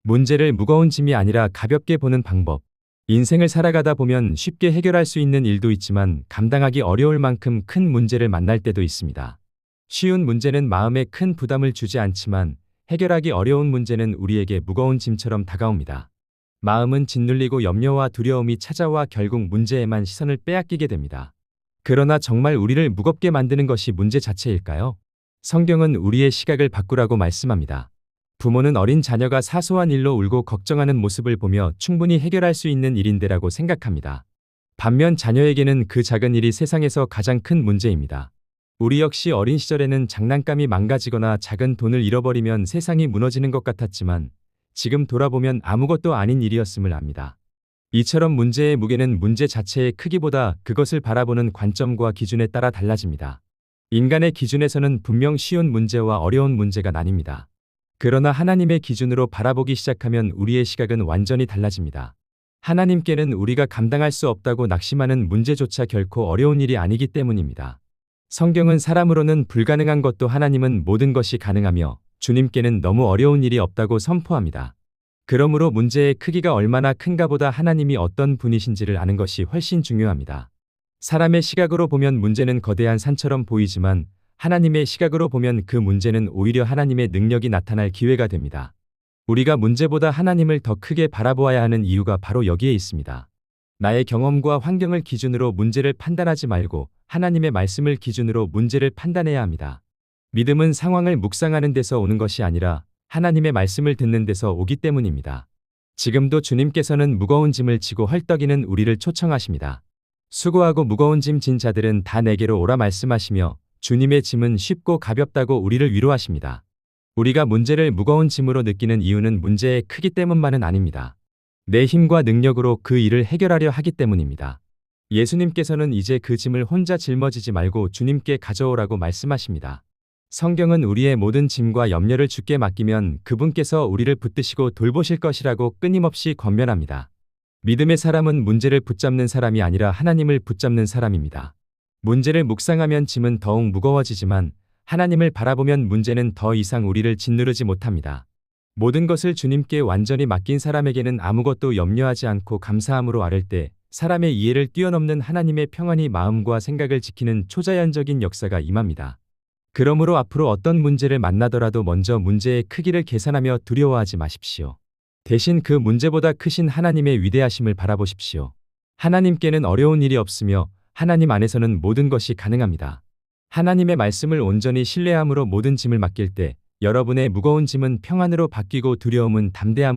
문제를 무거운 짐이 아니라 가볍게 보는 방법. 인생을 살아가다 보면 쉽게 해결할 수 있는 일도 있지만 감당하기 어려울 만큼 큰 문제를 만날 때도 있습니다. 쉬운 문제는 마음에 큰 부담을 주지 않지만 해결하기 어려운 문제는 우리에게 무거운 짐처럼 다가옵니다. 마음은 짓눌리고 염려와 두려움이 찾아와 결국 문제에만 시선을 빼앗기게 됩니다. 그러나 정말 우리를 무겁게 만드는 것이 문제 자체일까요? 성경은 우리의 시각을 바꾸라고 말씀합니다. 부모는 어린 자녀가 사소한 일로 울고 걱정하는 모습을 보며 충분히 해결할 수 있는 일인데라고 생각합니다. 반면 자녀에게는 그 작은 일이 세상에서 가장 큰 문제입니다. 우리 역시 어린 시절에는 장난감이 망가지거나 작은 돈을 잃어버리면 세상이 무너지는 것 같았지만 지금 돌아보면 아무것도 아닌 일이었음을 압니다. 이처럼 문제의 무게는 문제 자체의 크기보다 그것을 바라보는 관점과 기준에 따라 달라집니다. 인간의 기준에서는 분명 쉬운 문제와 어려운 문제가 나뉩니다. 그러나 하나님의 기준으로 바라보기 시작하면 우리의 시각은 완전히 달라집니다. 하나님께는 우리가 감당할 수 없다고 낙심하는 문제조차 결코 어려운 일이 아니기 때문입니다. 성경은 사람으로는 불가능한 것도 하나님은 모든 것이 가능하며 주님께는 너무 어려운 일이 없다고 선포합니다. 그러므로 문제의 크기가 얼마나 큰가보다 하나님이 어떤 분이신지를 아는 것이 훨씬 중요합니다. 사람의 시각으로 보면 문제는 거대한 산처럼 보이지만 하나님의 시각으로 보면 그 문제는 오히려 하나님의 능력이 나타날 기회가 됩니다. 우리가 문제보다 하나님을 더 크게 바라보아야 하는 이유가 바로 여기에 있습니다. 나의 경험과 환경을 기준으로 문제를 판단하지 말고 하나님의 말씀을 기준으로 문제를 판단해야 합니다. 믿음은 상황을 묵상하는 데서 오는 것이 아니라 하나님의 말씀을 듣는 데서 오기 때문입니다. 지금도 주님께서는 무거운 짐을 지고 헐떡이는 우리를 초청하십니다. 수고하고 무거운 짐 진 자들은 다 내게로 오라 말씀하시며 주님의 짐은 쉽고 가볍다고 우리를 위로하십니다. 우리가 문제를 무거운 짐으로 느끼는 이유는 문제의 크기 때문만은 아닙니다. 내 힘과 능력으로 그 일을 해결하려 하기 때문입니다. 예수님께서는 이제 그 짐을 혼자 짊어지지 말고 주님께 가져오라고 말씀하십니다. 성경은 우리의 모든 짐과 염려를 주께 맡기면 그분께서 우리를 붙드시고 돌보실 것이라고 끊임없이 권면합니다. 믿음의 사람은 문제를 붙잡는 사람이 아니라 하나님을 붙잡는 사람입니다. 문제를 묵상하면 짐은 더욱 무거워지지만 하나님을 바라보면 문제는 더 이상 우리를 짓누르지 못합니다. 모든 것을 주님께 완전히 맡긴 사람에게는 아무것도 염려하지 않고 감사함으로 아를 때 사람의 이해를 뛰어넘는 하나님의 평안이 마음과 생각을 지키는 초자연적인 역사가 임합니다. 그러므로 앞으로 어떤 문제를 만나더라도 먼저 문제의 크기를 계산하며 두려워하지 마십시오. 대신 그 문제보다 크신 하나님의 위대하심을 바라보십시오. 하나님께는 어려운 일이 없으며 하나님 안에서는 모든 것이 가능합니다. 하나님의 말씀을 온전히 신뢰함으로 모든 짐을 맡길 때 여러분의 무거운 짐은 평안으로 바뀌고 두려움은 담대함